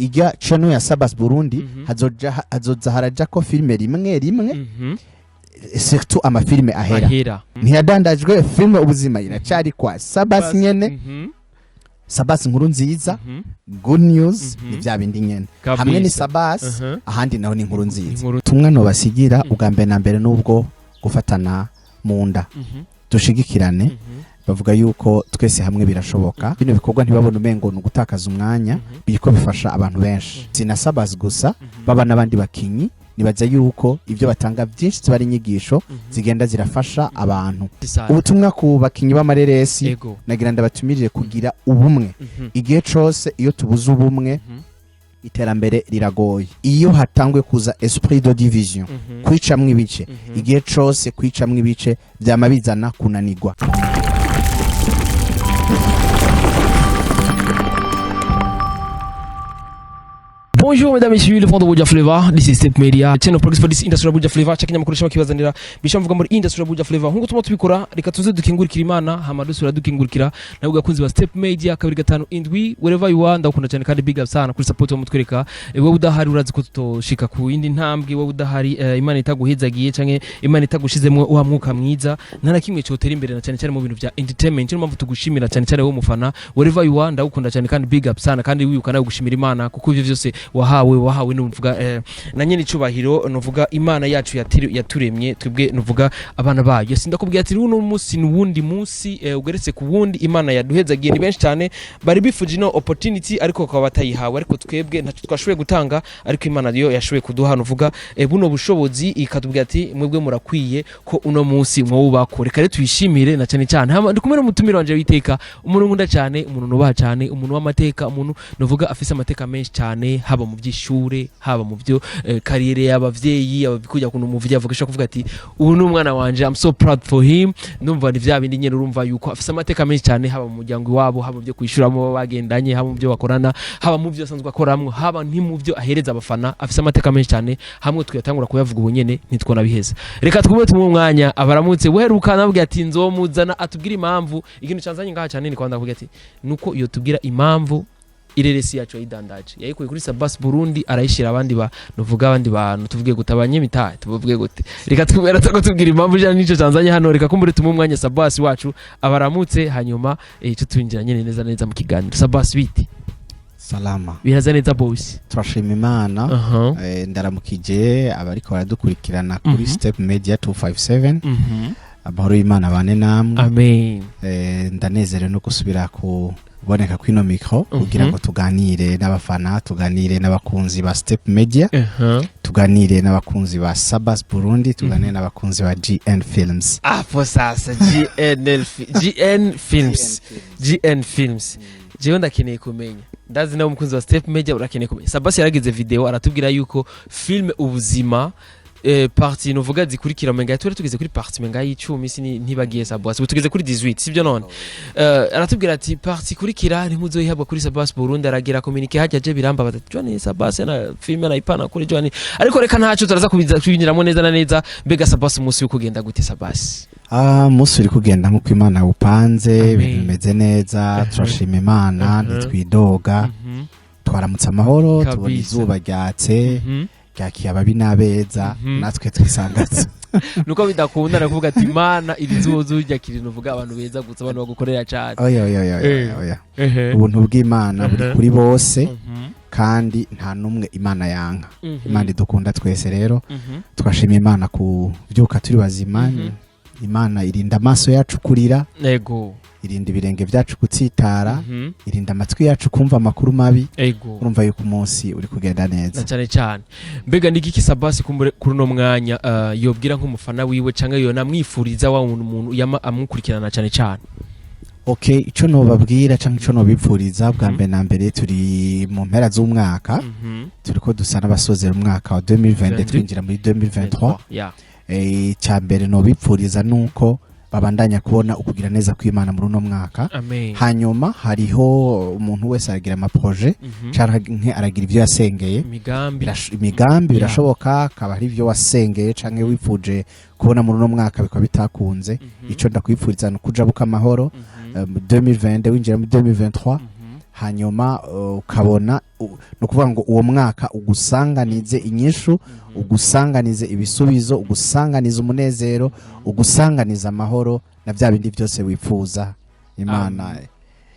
Iga channel ya SABBAS Burundi hazoza haraja ko filme rimwe surtout amafilme ahera ntiyadandajwe filme ubuzima iracari kwa SABBAS nyene SABBAS nkuru nziza good news ni vya bindi nyene hamwe ni SABBAS ahandi naho ni nkuru nziza tumwe no basigira ugambe na mbere nubwo gufatana munda dushigikirane bavuga yuko twese hamwe birashoboka bino bikorwa ntibabona umengo no gutakaza umwanya biriko bifasha abantu benshi sina SABBAS gusa baba nabandi bakinyi nibaza yuko ivyo batanga byinshi tubari inyigisho zigenda zirafasha abantu ubutumwa ku bakinyi b'amareresi nagira ndabatumirire kugira ubumwe igihe cose iyo tubuze ubumwe iterambere riragoye iyo hatangwe kuza esprit de division kwicamwe ibice igihe cose kwicamwe ibice byamabizana kunanirwa. Bonjour mesdames et messieurs, le fond de Buja Flavor, this is Step Media, channel progress for this industry Buja Flavor, chakenya makoresha makibazanira bishamvuga muri industry Buja Flavor. Nkuko tuma tubikora reka tuze dukingurikira Imana hama dusura dukingurikira nabuga kunzi ba Step Media 257 wherever you are ndakunda cyane kandi big up sana kuri support wo mutwereka wewe udahari urazi ko tutoshika ku yindi ntambwe wewe udahari Imana itaguhizagiye canke Imana itagushizemwe wa mwuka mwiza nta kimwe cyotera imbere na cyane cyane mu bintu bya entertainment cyo mpamvu tugushimira cyane cyane wo mufana wherever you are ndakunda cyane kandi big up sana kandi wiyukana gushimira Imana kuko ivyo byose wahawe nuvuga na nyene icubahiro nuvuga Imana yacu yaturemye twebwe nuvuga abana bayo sindakubwiye ati uno munsi nuwundi munsi ugeretse ku wundi Imana yaduhezagiye ni benshi cyane bari bifuje no opportunity ariko kwa batayihawe ariko twebwe ntacu twashoboye gutanga ariko Imana yo yashoboye kuduha nuvuga buno bushobozi ikatubwira ati mwebwe murakwiye ko uno munsi mwubako reka rero tuyishimire na cyane cyane ndikumwe no mutumira wanje witeka umuntu nkunda cyane umuntu nubaha cyane umuntu w'amateka umuntu nuvuga afise amateka menshi cyane haba mu by'ishure haba mu byo kariyere y'abavyeyi ababikujya kuntu umuvyi avuga kuvuga ati ubu n'umwana wanje I'm so proud for him ndumva ni vya bindi nyene urumva yuko afise amateka menshi cyane haba mu muryango wabo haba mu byo kwishuramo bagendanye haba mu byo bakorana haba mu byo asanzwe akoramwe haba nti mu byo ahereza abafana afise amateka menshi cyane hamwe twiyatangura kuyavuga ubu nyene nitwona biheza reka twumve tumwe umwanya abaramutse weheruka nabwiye ati nzomuzana atubwira impamvu ikintu cyanzanye ngaha cyane ni kwanda kuvuga ati nuko iyo tubwira impamvu ireresi yacu yidandaje yayikuye kuri SABBAS Burundi arayishira abandi nuvuga abandi bantu tuvuge gutabanye mitahe tuvuge gute reka twumera tubwira impamvu jana nico cyanzanye hano reka kumbure tumwe umwanya SABBAS wacu abaramutse hanyuma cyo twinjira nyene neza mu kiganiro SABBAS biti salama biraza neza boss turashima Imana ndaramukije abariko baradukurikirana kuri Step Media 257 amahoro y'Imana bane namwe amen ndanezere no gusubira ku boneka kwino micro kugira ngo tuganire n'abafana tuganire n'abakunzi ba Step Media tuganire n'abakunzi ba SABBAS Burundi tuganire n'abakunzi ba GN Films sasa GN Films jewe ndakeneye kumenya ndazi nawe umukunzi wa Step Media urakeneye kumenya SABBAS yaragize video aratubwira yuko film ubuzima parti novuga zikurikira menga tugeze kuri parti menga y'icumi sini ntibagiye SABBAS tugeze kuri 18 sivyo none aratubwira ati parti kurikira ntimuzo yihabwa kuri SABBAS Burundi aragira communique hajya biramba batatu SABBAS na filme na ipana kuri Johnny ariko reka ntacu turaza kubinjiramo neza na neza mbega SABBAS umunsi wo kugenda gute SABBAS umunsi uri kugenda nkuko Imana upanze bimeze neza turashima Imana ntitwidoga twaramutse amahoro tubona izuba ryatse yakiye ababi nabeza natwe twisangatse nuko bidakunda nakuvuga ati Imana irizuzo ujya kirino uvuga abantu beza gutsa abantu bagukorera cyane oya ubuntu bw'Imana buri kuri bose kandi nta numwe Imana yanka Imana idukunda twese rero twashima Imana ku byuka turi bazima Imana irinda amaso yacu kurira yego irinda ibirenge byacu gutsitara irinda amatwi yacu kumva amakuru mabi urumva yuko umunsi uri kugenda neza cyane cyane mbega nigiki SABBAS kuri no mwanya yobwira nk'umufana wiwe canke yo namwifuriza wa umuntu yama amukurikirana cyane cyane okay ico no babwira canke ico no bipfuriza bwa mbere na mbere turi mu mpera z'umwaka turiko dusa n'abasozera umwaka wa 2020 twinjira muri 2023 cyambere no bipfuriza nuko babandanya kubona ukugira neza kw'Imana muri uno mwaka hanyuma hariho umuntu wese aragira ama projet canke aragira ivyo yasengeye imigambi birashoboka kaba ari ivyo wasengeye canke wifuje kubona muri uno mwaka bikaba bitakunze ico ndakwifuriza no kuja buka amahoro 2020 winjira muri 2023 hanyuma ukabona no kuvuga ngo uwo mwaka ugusanganize inyishu ugusanganize ibisubizo ugusanganize umunezero ugusanganize amahoro na bya bindi byose wifuza Imana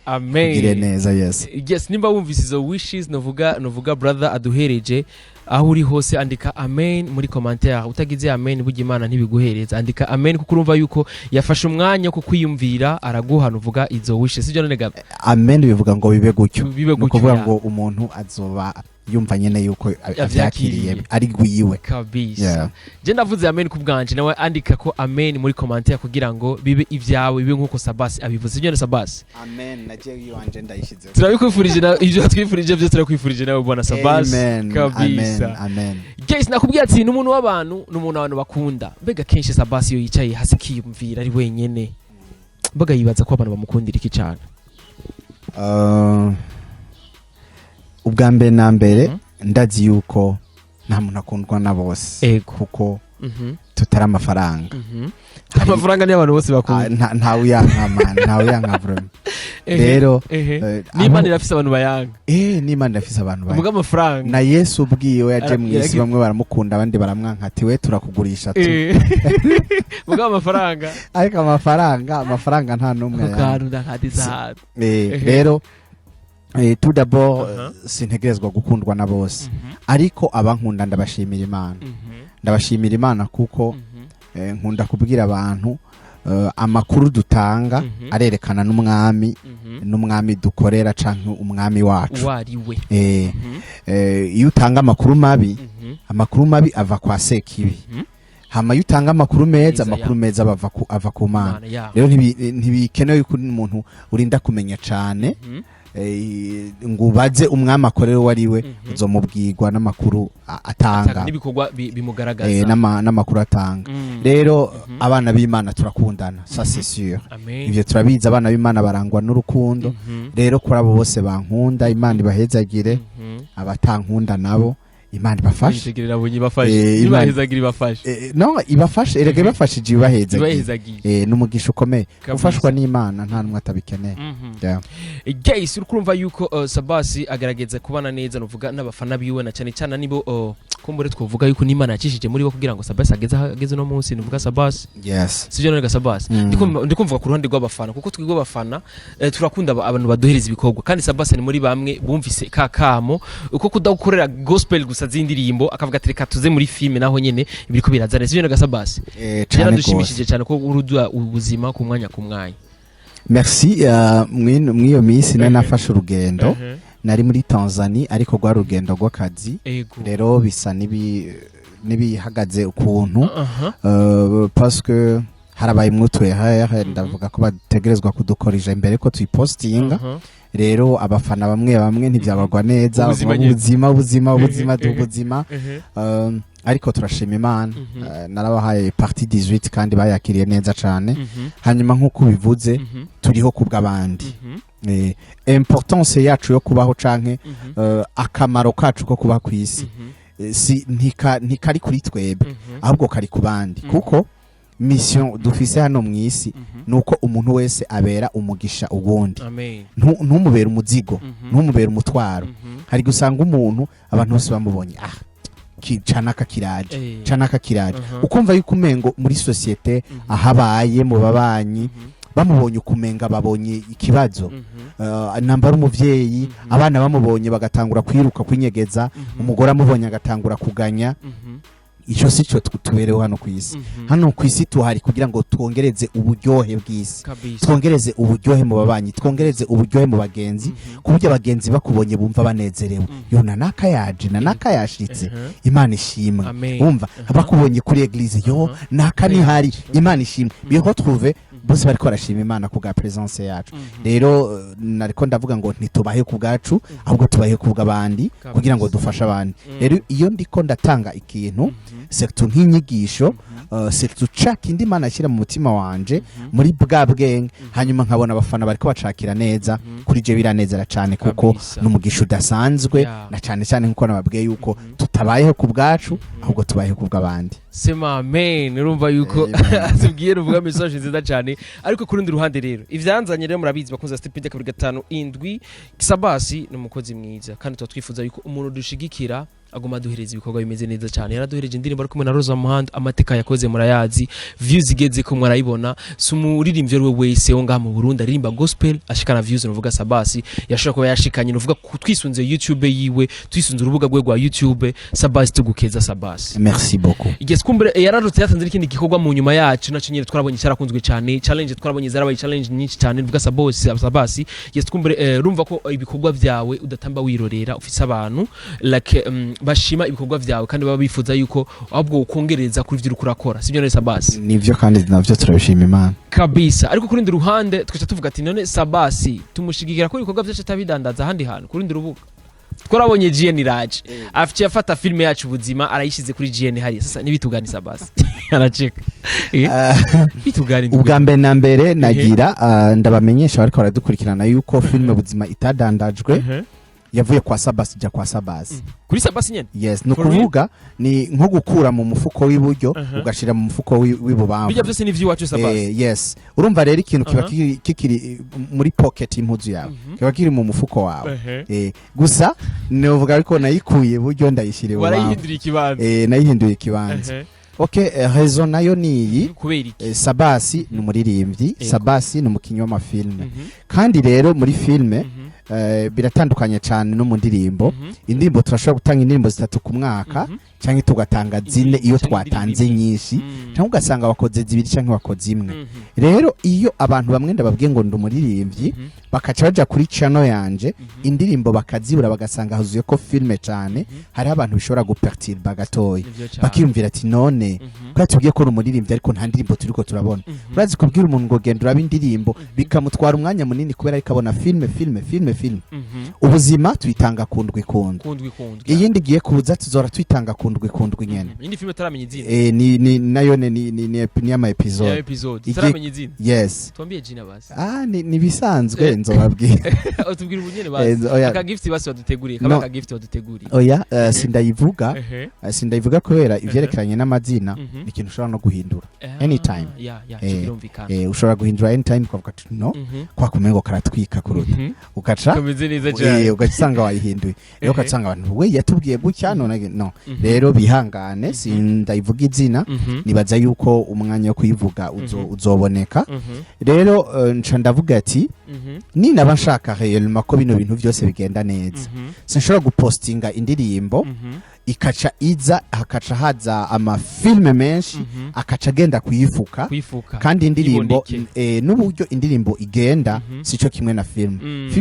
Amen. Gire neza yes nimba wumvise izo wishes novuga brother aduhereje aho uri hose andika amen muri commentaire utagize amen burya Imana ntibiguhereza andika amen kuko urumva yuko yafashe umwanya ko kwiyumvira araguha nuvuga izo wishes sivyo none gabe amen bivuga ngo bibe gutyo no kuvuga ngo umuntu azoba yumva nyene yuko avyakiriye ari gwiwe kabisa je ndavuze amen kubwanje nawe andika ko amen muri commentaire kugira ngo bibe ivyawe bibe nkuko SABBAS abivuze sivyo SABBAS amen naje yiwanje ndayishize turabikwifurije na ivyo twifurije byose turakwifurije nawe bwana SABBAS kabisa amen guys nakubwiye ati n'umuntu w'abantu n'umuntu abantu bakunda mbega kenshi SABBAS yo yicaye hasi kiyumvira ari wenyene mbaga yibaza ko abantu bamukundira iki cyane ubwa mbere na mbere ndazi yuko nta muntu akundwa na bose kuko tutari amafaranga amafaranga ni abantu bose bakunda ntawe yanka vraiment rero n'Imana irafise abantu bayanga n'Imana irafise abantu bayanga muga amafaranga na Yesu ubwiwe yaje mu isi bamwe baramukunda abandi baramwanka ati we turakugurisha tu muga amafaranga ariko amafaranga nta numwe rero tout d'abord sintegerezwa gukundwa na bose ariko abankunda ndabashimira Imana kuko nkunda kubwira abantu amakuru dutanga arerekana n'umwami dukorera canke umwami wacu wariwe iyo utanga amakuru mabi ava kwa sekibi hama iyo utanga amakuru meza ava ku Mana rero ntibikenewe yuko umuntu urinda kumenya cane ngo ubaze umwami akorera wariwe uzomubwirwa n'amakuru atanga n'ibikorwa bimugaragaza n'amakuru atanga rero abana b'Imana turakundana ça c'est sûr ivyo turabizi abana b'Imana barangwa n'urukundo rero kuri abo bose bankunda Imana ibahezagire abatankunda nabo Imana ibafashe ibafashe erega ibafashije ibahezagire n'umugisha ukomeye ufashwa n'Imana nta numwe atabikeneye guys urukumva yuko SABBAS agerageza kubana neza nuvuga n'abafana biwe na cyane cyane nibo kumbure twovuga yuko n'Imana yakishije muri bo kugira ngo SABBAS ageze no munsi nuvuga SABBAS sivyo none SABBAS ndikumvuga ku ruhande rw'abafana kuko twigwa abafana turakunda abantu baduhereza ibikorwa kandi SABBAS ni muri bamwe bumvise kakamo uko kudakorera gospel gusa zindirimbo akavuga ati reka tuze muri filme naho nyene ibiriko birazana sivyo none SABBAS dushimishije cyane ko urudwa ubuzima ku mwanya merci mwiyo misi nafashe urugendo nari muri Tanzania ariko rwa rugendo rw'akazi rero bisa nibihagaze ukuntu parce que harabaye mutwe ndavuga ko bategerezwa kudukorija imbere ko tuyipostinga rero abafana bamwe ntibyabagwa neza ubuzima ariko turashima Imana narabahaye partie 18 kandi bayakiriye neza cyane hanyuma nkuko bivuze turiho kubw'abandi importance yacu yo kubaho canke akamaro kacu ko kuba kwisi ntikari kuri twebwe ahubwo kari kubandi kuko mission dufise hano mwisi nuko umuntu wese abera umugisha ubundi ntumubera umuzigo ntumubera umutwaro hari gusanga umuntu abantu bose bamubonye canaka kiraje ukumva yuko umengo muri societe ahabaye mu babanyi bamubonye ukumenga babonye ikibazo nambara umuvyeyi abana bamubonye bagatangura kwiruka kwinyegeza umugore amubonye agatangura kuganya ico sico tubereho hano kwisi tuhari kugira ngo twongereze uburyohe bw'isi twongereze uburyohe mu babanyi twongereze uburyohe mu bagenzi kuburyo abagenzi bakubonye bumva banezerewe yona naka yashitse Imana ishimwe umva bakubonye kuri eglise naka ni hari Imana ishimwe biho trouver bose bariko barashima Imana ku bwa presence yacu rero nariko ndavuga ngo ntitubahe ku bwacu ahubwo tubahe ku bw'abandi kugira ngo dufashe abandi rero iyo ndiko ndatanga ikintu sector nk'inyigisho sector indi Imana ashyira mu mutima wanje muri bwa bwenge hanyuma nkabona abafana bariko bacakira neza kuri je biranezera cyane kuko n'umugisha udasanzwe na cyane nkuko nababwiye yuko tutabayeho ku bwacu ahubwo tubayeho ku bw'abandi sema amen urumva yuko atubwiye ruvuga message nziza cyane ariko ku rundi ruhande rero ivyanzanye rero murabizi bakunza step inde kabiri gatanu indwi SABBAS ni umukozi mwiza kandi twifuza yuko umuntu dushigikira aguma duhereza ibikorwa bimeze neza cyane yaraduhereje indirimbo ariko na Roza Muhanda amateka yakoze murayazi views igeze ko mwarayibona sumuririmbye rwe wese wo ngaha mu Burundi aririmba gospel ashikana views nuvuga SABBAS yashaka ko yashikanye nuvuga twisunze YouTube yiwe twisunze urubuga rwe rwa YouTube SABBAS tugukeza SABBAS merci beaucoup igeze kumbere yararutse yatanze ikindi gikorwa mu nyuma yacu naco nyine twarabonye cyarakunzwe cyane challenge twarabonye zarabaye challenge nyinshi cyane nuvuga SABBAS igeze kumbere rumva ko ibikorwa byawe udatamba wirorera ufise abantu like bashima ibikorwa vyawe kandi baba bifuza yuko ahubwo ukongereza kuri vyo urakora sibyo none SABBAS nivyo kandi navyo turabishima Imana kabisa ariko kuri ndi ruhande twacha tuvuga ati none SABBAS tumushigigira ko ibikorwa vyacu tabidandaza handi hantu kuri ndi rubuga twarabonye GN Raj afite afata filme yacu ubuzima arayishize kuri GN hari sasa nibitugani SABBAS aracheka bitugani ubwa na mbere nagira ndabamenyesha ariko baradukurikirana yuko filme ubuzima itadandajwe yavuye kwa SABBAS ijya kwa SABBAS kuri SABBAS nyene yes no kuvuga ni nko gukura mu mufuko w'iburyo ugashira mu mufuko w'ibubamfu bijya byose ni ivy'iwacu SABBAS yes urumva rero ikintu kiba kikiri muri pocket impuzu yawe kiba kiri mu mufuko wawe gusa novuga ariko nayikuye buryo ndayishire wawe warayihinduriye ikibanza nayihinduriye ikibanza okay raison nayo niyi SABBAS ni umuririmbyi SABBAS ni umukinyi w'amafilme kandi rero muri filme biratandukanye cyane no mu ndirimbo indirimbo turashobora gutanga indirimbo 3 ku mwaka cyangwa tugatanga zine iyo twatanze nyinshi cyangwa ugasanga wakoze 2 cyangwa wakoze 1 rero iyo abantu bamwe ndababwiye ngo ndumuririmbyi bakaca baja kuri channel yanje indirimbo bakazibura bagasanga hazuye ko filme cyane hari abantu bishobora guperturba gatoyi bakiyumvira ati none kwatubwiye ko rumuririmbyi ariko nta ndirimbo turiko turabona urazi kubwira umuntu ngo genda uraba indirimbo bikamutwara umwanya munini kubera ikabona filme ubuzima tuyitanga kundwi iyindi giye kuza tuzora tuyitanga kundwi nyene indi filme taramenye izina ni nayo ni ama episode taramenye izina yes twambie jina basi ni bisanzwe nzobabwira utubwira ubunyene basi aka gift basi waduteguriye kaba aka gift waduteguriye oya sindayivuga kubera ivyerekeranye n'amazina ikintu ushobora no guhindura anytime ushobora guhindura anytime kwavuga no kwa kumengo karatwika kuruta ukaca kameze neza cyane ugasanga wayihinduye rero ugasanga abantu we yatubwiye gutya none no rero bihangane sindayivuga izina nibaza yuko umwanya wo kuyivuga uzoboneka rero nca ndavuga ati nina banshaka réellement ko bino bintu byose bigenda neza sinshobora gupostinga indirimbo ikaca iza hakaca haza amafilme menshi akaca agenda kuyifuka kandi indirimbo n'uburyo indirimbo igenda sico kimwe na film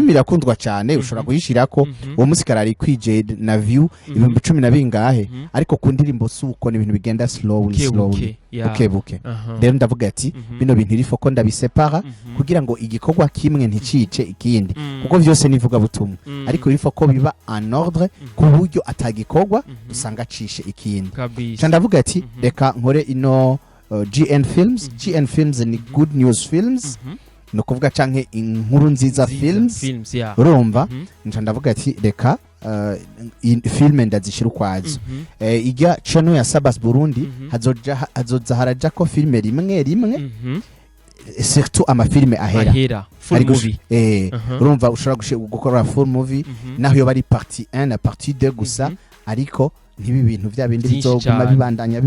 irakundwa cyane ushobora guhishirako uwo musikarari kwije na view 10 na bingahe ariko ku ndirimbo suko ni ibintu bigenda slowly buke rero ndavuga ati bino bintu irifo ko ndabisepara kugira ngo igikorwa kimwe ntikice ikindi kuko byose nivuga butumwa ariko irifo ko biba en ordre ku buryo atagikorwa usanga cishe ikindi ndavuga ati reka nkore ino GN Films ni Good News Films no kuvuga canke inkuru nziza films urumva ndavuga ati reka filme ndazishira ukwazo ijya channel ya SABBAS Burundi hazoza haraja ko filme rimwe surtout amafilme ahera full movie urumva ushobora gukora full movie naho yo bari partie 1 na partie 2 gusa ariko ntibi bintu bya bindi bizoguma bibandanya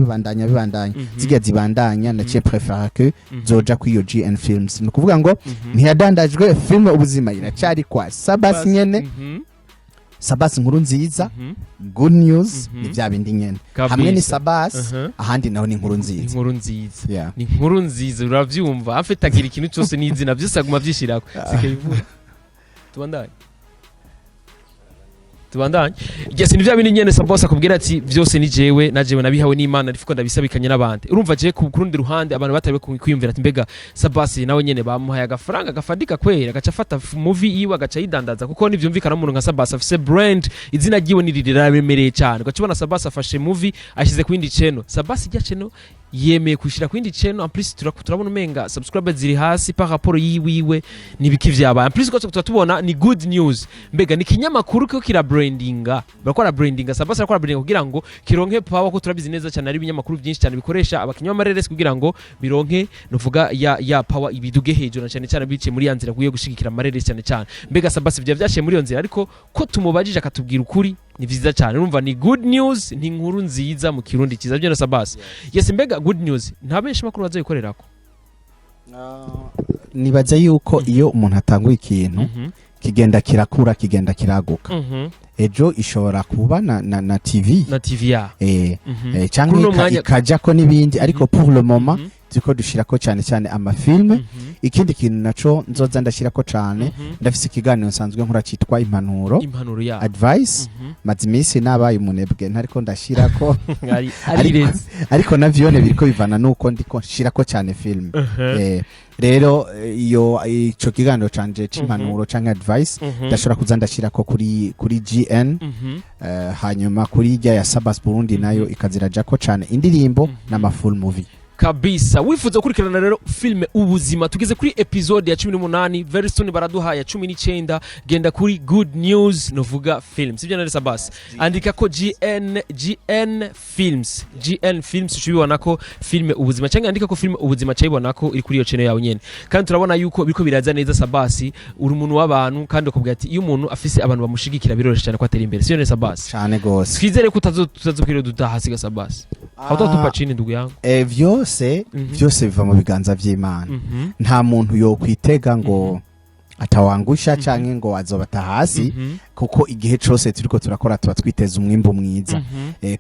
zigiye zibandanya na prefera que zoja ku iyo GN Films no kuvuga ngo ntiyadandajwe filme ubuzima iracari kwa SABBAS nyene SABBAS nkuru nziza Good News ni bya bindi nyene hamwe ni SABBAS ahandi naho ni nkuru nziza ni nkuru nziza uravyumva afetagira ikintu cyose n'izina byose aguma byishirako sikayivuga tubandanye igese ni bya bindi nyene SABBAS akubwira ati byose ni jewe najewe nabihawe n'Imana ariko ndabisabikanye n'abandi urumva je ku rundi ruhande abantu batari kwiyumvira ati mbega SABBAS nawe nyene bamuhaye agafaranga agafadika kwera agaca afata movie yiwe agaca yidandaza kuko nivyumvikana umuntu nka SABBAS afise brand izina giwe niriraremereye cyane ugacibona SABBAS afashe movie ashize ku yindi channel SABBAS ijya channel yemeye kushira ku yindi channel en plus turabona umenga subscribers ziri hasi par rapport yiwiwe nibiki vyabaye en plus ko tubona ni good news mbega ni kinyamakuru ko kira brandinga bakora brandinga SABBAS bakora brandinga kugira ngo kironke power ko turabizi neza cyane ari ibinyamakuru byinshi cyane bikoresha abakinyi b'amareresi kugira ngo bironke nuvuga ya power ibiduge hejuru cyane cyane bice muri yanzira kugiye gushigikira amareresi cyane cyane mbega SABBAS vyashiye muri iyo nzira ariko ko tumubajije akatubwira ukuri ni vyiza cyane urumva ni good news ni inkuru nziza mu kirundi kiza byo na SABBAS yes mbega good news nta benshi makuru bazayikorerako nibaza yuko iyo umuntu atanguye ikintu kigenda kirakura kigenda kiraguka ejo ishobora kuba na TV ya canke ikaja ko nibindi ariko pour le moment ziko dushirako cyane cyane amafilme ikindi kintu naco nzoza ndashirako cyane ndafise ikiganiro nsanzwe nkora citwa impanuro ya advice mazimisi nabaye umunebwe ntariko ndashirako ariko navyone biriko bivana nuko ndiko nshirako cyane filme rero iyo ico kiganiro canje c'impanuro canke advice ndashobora kuza ndashirako kuri GN hanyuma kuri ijya ya SABBAS Burundi nayo ikazirajako cyane indirimbo n'ama full movie kabisa wifuza kurikirana rero filme ubuzima tugeze kuri episode ya 18 very soon baraduha ya 19 genda kuri good news novuga film sivyo na SABBAS andika ko GN films ushobora ko filme ubuzima cyangwa andika ko filme ubuzima cyayibona ko iri kuri iyo channel yawe nyene kandi turabona yuko biriko biraza neza SABBAS uri umuntu w'abantu kandi ukubwira ati iyo umuntu afise abantu bamushigikira biroroshe cyane ko atera imbere sivyo na SABBAS cyane gose twizere ko tutazokira dutahasiga SABBAS hautotupa chini ndugu yangu vyose biva mu biganza vy'Imana nta muntu yo kwitega ngo atawangusha canke ngo azobata hasi kuko igihe cose turiko turakora tuba twiteza umwimbo mwiza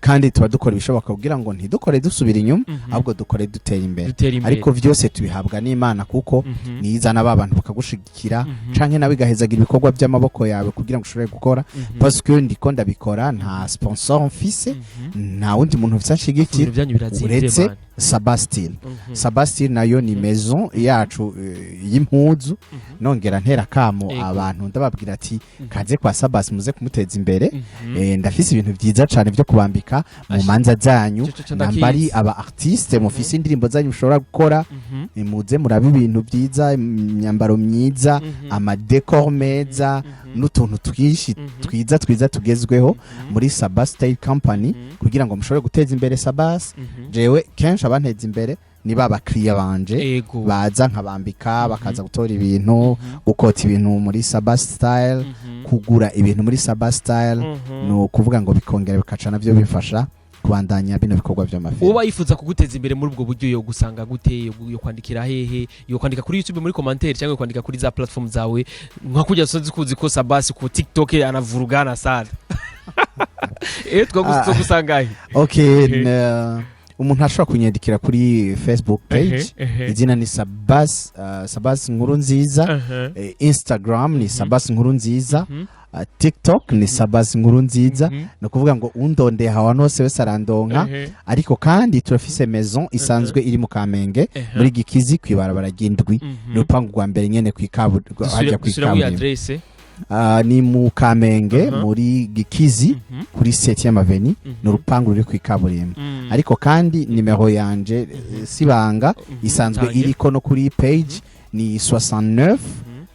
kandi tuba dukora ibishoboka kugira ngo ntidukore dusubira inyuma ahubwo dukore dutera imbere ariko vyose tubihabwa n'Imana kuko nizana abantu bakagushigikira canke nawe gahezagira ibikorwa by'amaboko yawe kugira ngo ushobore gukora parce que ndiko ndabikora nta sponsor Ufise nta wundi muntu ufashigikira uretse SABBAS nayo ni maison yacu y'impuzu nongera ntera kamo abantu ndababwira ati kaze kwa SABBAS muze kumuteza imbere ndafise ibintu byiza cyane byo kubambika mu manza zanyu nambari aba artiste mufise indirimbo zanyu ushobora gukora muze murabe ibintu byiza imyambaro myiza ama decor meza n'utuntu twishi twiza tugezweho muri SABBAS Style Company kugira ngo mushobore guteza imbere SABBAS jewe kenshi abanteza imbere ni baba kriya banje baza nkabambika bakaza gutora ibintu ukota ibintu muri SABBAS Style kugura ibintu muri SABBAS Style no kuvuga ngo bikongera bikacana byo bifasha kubandanya bino bikorwa by'amafilme uba yifuza kuguteza imbere muri ubwo buryo yo gusanga gute yo kwandikira hehe yo kwandika kuri YouTube muri commentaire cyangwa kwandika kuri za platform zawe nka kujya sozi kuzi ko SABBAS ku TikTok anavurugana sana twagusangahe okay umuntu ashobora kunyandikira kuri Facebook page izina ni SABBAS nkuru nziza Instagram ni SABBAS nkuru nziza TikTok ni SABBAS nkuru nziza no kuvuga ngo undonde hawantu hose wese arandonka ariko kandi turafise maison isanzwe iri mu Kamenge muri Gikizi kwibarabara ry'indwi n'urupangu rwa mbere nyene kwikaburimbo hajya kwikaburimbo ni mu Kamenge muri Gikizi kuri 7e Avenue n'urupangu ruri kwikaburimbo ariko kandi nimero yanje sibanga isanzwe iriko no kuri page ni 69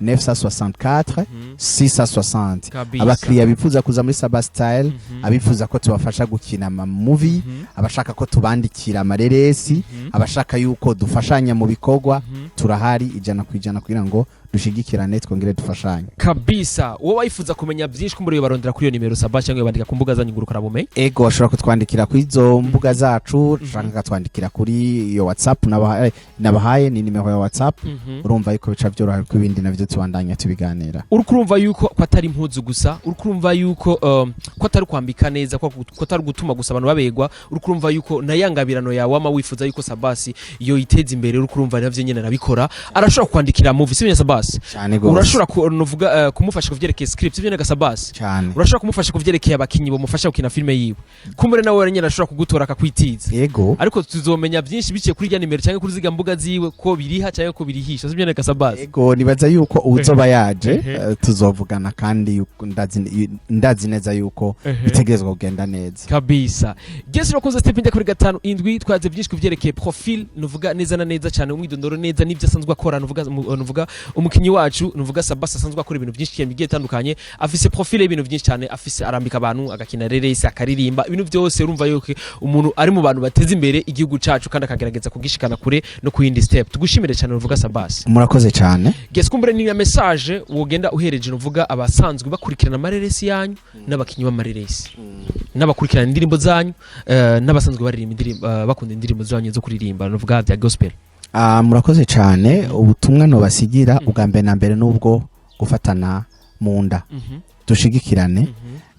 964 660 abakiriya bifuza kuza muri SABBAS Style abifuza ko tubafasha gukina ama movie abashaka ko tubandikira amareresi abashaka yuko dufashanya mu bikorwa turahari ijana kwijana kugira ngo dushigikirane twongere dufashanye kabisa wowe wifuza kumenya byinshi kumburiye barondera kuri iyo nimero SABBAS cyangwa bandika ku mbuga zanyu ngurukana bumenyi ego bashobora kutwandikira kuri izo mbuga zacu cyangwa twandikira kuri iyo WhatsApp nabahaye ni nimero ya WhatsApp urumva yuko bica byoroha ko ibindi navyo tubandanya tubiganira urukurumva yuko atari impuzu gusa urukurumva yuko ko atari kwambika neza ko atari gutuma gusa abantu babegwa urukurumva yuko nayangabirano yawe ama wifuza yuko SABBAS iyo iteza imbere urukurumva navyo nyene nabikora arashobora kwandikira movie sibye SABBAS SABBAS urashobora kuvuga kumufasha kuvyerekeye script ivyo nagasabas urashobora kumufasha kuvyerekeye abakinyi bo mufasha gukina filme yiwe kumure nawe wenyine arashobora kugutora akakwitiza yego ariko tuzomenya byinshi biciye kuri rya nimero cyangwa kuri ziga mbuga ziwe ko biriha cyangwa ko birihisha ivyo nagasabas yego nibaza yuko uzoba yaje tuzovugana kandi ndazi neza yuko bitegerezwa kugenda neza kabisa gese bakoze step njya kuri 5 twaze byinshi kuvyerekeye profile nuvuga neza na neza cyane umwidondoro neza n'ibyo asanzwe akora nuvuga umukinyi wacu nuvuga SABBAS asanzwe akora ibintu byinshi cyane bigiye tandukanye afise profile y'ibintu byinshi cyane afise arambika abantu agakina rerese akaririmba ibintu byose urumva yuko umuntu ari mu bantu bateze imbere igihugu cacu kandi akagerageza kugishikana kure no kuyindi step tugushimire cyane nuvuga SABBAS murakoze cyane gese kumbure ni message wogenda uhereje nuvuga abasanzwe bakurikirana amareresi yanyu n'abakinyi b'amareresi n'abakurikirana indirimbo zanyu n'abasanzwe baririmba indirimbo bakunda indirimbo zanyu zo kuririmba nuvuga bya gospel murakoze cyane ubutumwa no basigira ugambe na mbere nubwo gufatana mu nda dushigikirane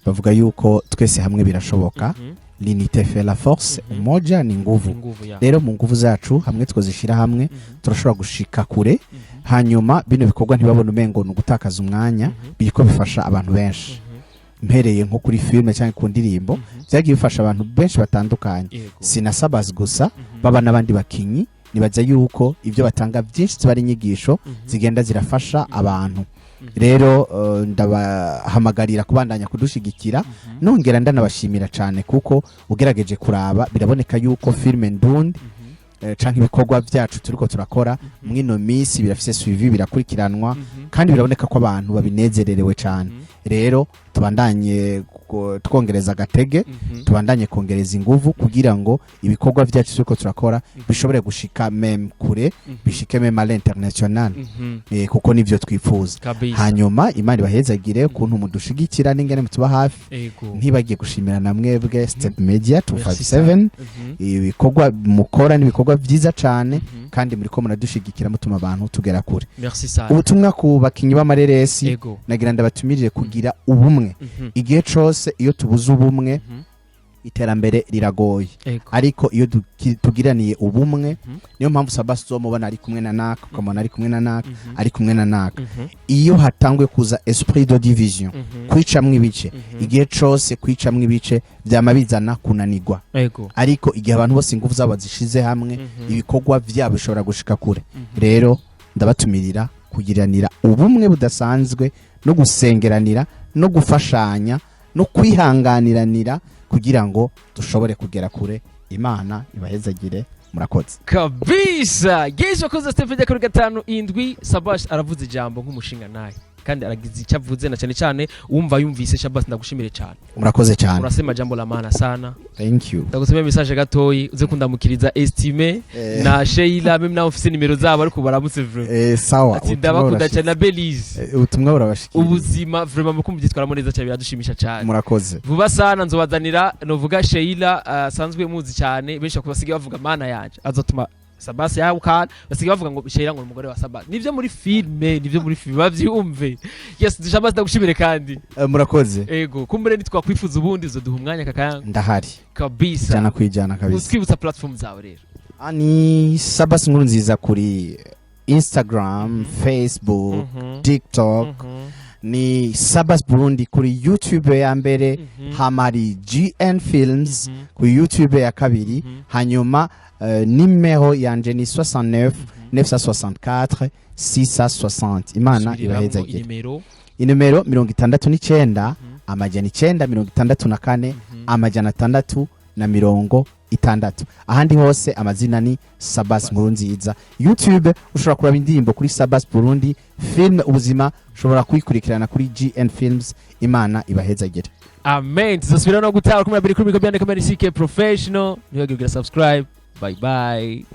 bavuga yuko twese hamwe birashoboka l'unité fait la force umoja ni nguvu rero mu nguvu zacu hamwe twozishira hamwe turashobora gushika kure hanyuma bino bikorwa ntibabone umengo no gutakaza umwanya biriko bifasha abantu benshi mpereye nko kuri filme cyangwa ku ndirimbo byagiye bifasha abantu benshi batandukanye sina SABBAS gusa baba nabandi bakinyi nibaza yuko ivyo batanga byinshi zibari inyigisho zigenda zirafasha abantu rero ndabahamagarira kubandanya kudushigikira nongera ndanabashimira cyane kuko ugerageje kuraba biraboneka yuko filme ndundi canke ibikorwa byacu turiko turakora mwino misi birafise suivi birakurikiranwa kandi biraboneka ko abantu babinezererewe cyane rero tubandanye twongereza agatege tubandanye kongereza inguvu kugira ngo ibikorwa byacu turiko turakora bishobore gushika meme kure bishike meme à l'international kuko nivyo twifuza hanyuma imana bahezagire kuntu mudushigikira n'ingene mutuba hafi ntibagiye gushimira na mwebwe Step Media 257 ibikorwa mukora n'ibikorwa byiza cyane kandi muriko muradushigikira mutuma abantu tugera kure ubutumwa ku bakinyi b'amareresi nagira ndabatumire kugira ubumwe igihe cose iyo tubuze ubumwe iterambere riragoye ariko iyo tugiraniye ubumwe niyo mpamvu SABBAS uzomubona ari kumwe na naka ukamubona ari kumwe na naka ari kumwe na naka iyo hatangwe kuza esprit de division kwicamwe ibice igihe cose kwicamwe ibice byama bizana kunanirwa ariko igihe abantu bose ingufu zabo zishize hamwe ibikorwa byabo bishobora gushika kure rero ndabatumirira kugiranira ubumwe budasanzwe no gusengeranira no gufashanya no kwihanganiranira kugira ngo dushobore kugera kure imana ibahezagire murakoze kabisa gesho koza Step njya kuri 5 SABBAS aravuze ijambo nk'umushinga naye kandi aragize icyavuze na cyane cyane wumva yumvise SABBAS ndagushimire cyane murakoze cyane urasema jambo la maana sana thank you ndagusomeye message gatoyi uze kundamukiriza estime na Sheila meme na Ufise nimero zabo ariko baramutse vraiment sawa ati ndabakunda cyane na Belize ubutumwa burabashikira ubuzima vraiment mukumbyitwaramo neza cyane biradushimisha cyane murakoze vuba sana nzobazanira novuga Sheila asanzwe muzi cyane benshi kubasiga bavuga mana yanje azotuma SABBAS yaukana basiga bavuga ngo Sheila ngo umugore wa SABBAS nivyo muri filme bavyumve yes SABBAS ndagushimire kandi murakoze ego kumbere nitwakwifuza ubundi uzoduha umwanya kakayanga ndahari kabisa jana kwijana kabisa utwibutsa platform zawe rero ani SABBAS nkuru nziza kuri Instagram Facebook TikTok ni SABBAS Burundi kuri YouTube ya mbere hamari GN Films kuri YouTube ya kabiri hanyuma nimero yanje ni 69 964 660 imana ibahezagire inimero 69 amajana 964 amajana 660 ahandi hose amazina ni SABBAS nkuru nziza YouTube ushobora kuraba indirimbo kuri SABBAS Burundi film ubuzima ushobora kuyikurikirana kuri GN Films imana ibahezagire amen tuzasubira no gutaha kuri 2 kuri byandika muri CK Professional niyo subscribe bye bye